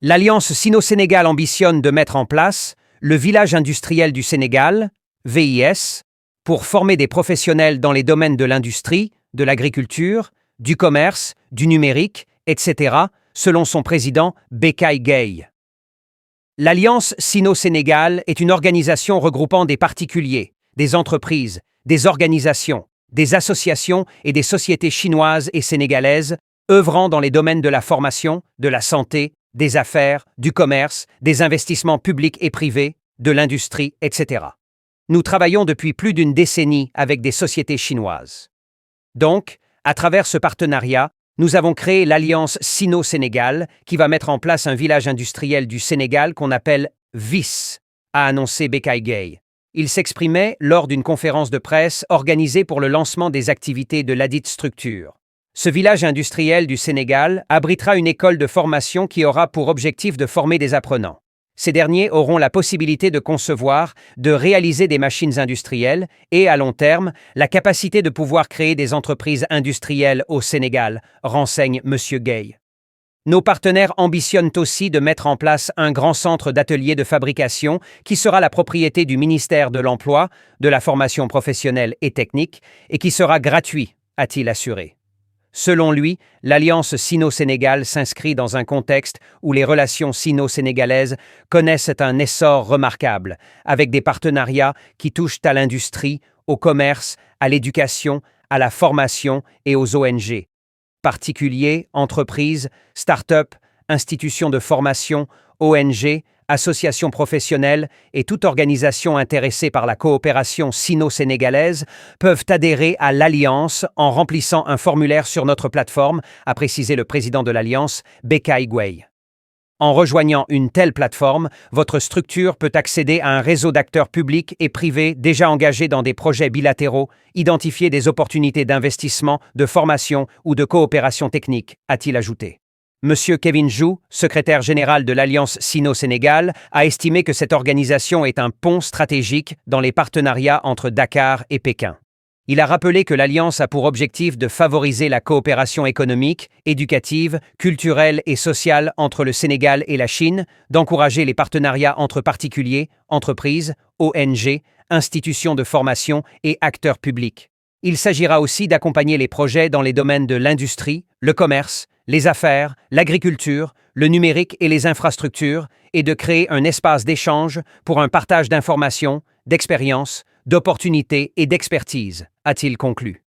L'Alliance Sino-Sénégal ambitionne de mettre en place le Village industriel du Sénégal, VIS, pour former des professionnels dans les domaines de l'industrie, de l'agriculture, du commerce, du numérique, etc., selon son président Becaye Gueye. L'Alliance Sino-Sénégal est une organisation regroupant des particuliers, des entreprises, des organisations, des associations et des sociétés chinoises et sénégalaises œuvrant dans les domaines de la formation, de la santé, des affaires, du commerce, des investissements publics et privés, de l'industrie, etc. Nous travaillons depuis plus d'une décennie avec des sociétés chinoises. Donc, à travers ce partenariat, nous avons créé l'Alliance Sino-Sénégal qui va mettre en place un village industriel du Sénégal qu'on appelle VIS, a annoncé Becaye Gueye. Il s'exprimait lors d'une conférence de presse organisée pour le lancement des activités de ladite structure. Ce village industriel du Sénégal abritera une école de formation qui aura pour objectif de former des apprenants. Ces derniers auront la possibilité de concevoir, de réaliser des machines industrielles et, à long terme, la capacité de pouvoir créer des entreprises industrielles au Sénégal, renseigne M. Gueye. Nos partenaires ambitionnent aussi de mettre en place un grand centre d'ateliers de fabrication qui sera la propriété du ministère de l'Emploi, de la formation professionnelle et technique et qui sera gratuit, a-t-il assuré. Selon lui, l'Alliance Sino-Sénégal s'inscrit dans un contexte où les relations sino-sénégalaises connaissent un essor remarquable, avec des partenariats qui touchent à l'industrie, au commerce, à l'éducation, à la formation et aux ONG. Particuliers, entreprises, start-up, institutions de formation, ONG, associations professionnelles et toute organisation intéressée par la coopération sino-sénégalaise peuvent adhérer à l'Alliance en remplissant un formulaire sur notre plateforme, a précisé le président de l'Alliance, Becaye Gueye. En rejoignant une telle plateforme, votre structure peut accéder à un réseau d'acteurs publics et privés déjà engagés dans des projets bilatéraux, identifier des opportunités d'investissement, de formation ou de coopération technique, a-t-il ajouté. Monsieur Kevin Jou, secrétaire général de l'Alliance Sino-Sénégal, a estimé que cette organisation est un pont stratégique dans les partenariats entre Dakar et Pékin. Il a rappelé que l'Alliance a pour objectif de favoriser la coopération économique, éducative, culturelle et sociale entre le Sénégal et la Chine, d'encourager les partenariats entre particuliers, entreprises, ONG, institutions de formation et acteurs publics. Il s'agira aussi d'accompagner les projets dans les domaines de l'industrie, le commerce, les affaires, l'agriculture, le numérique et les infrastructures, et de créer un espace d'échange pour un partage d'informations, d'expériences, d'opportunités et d'expertise, a-t-il conclu.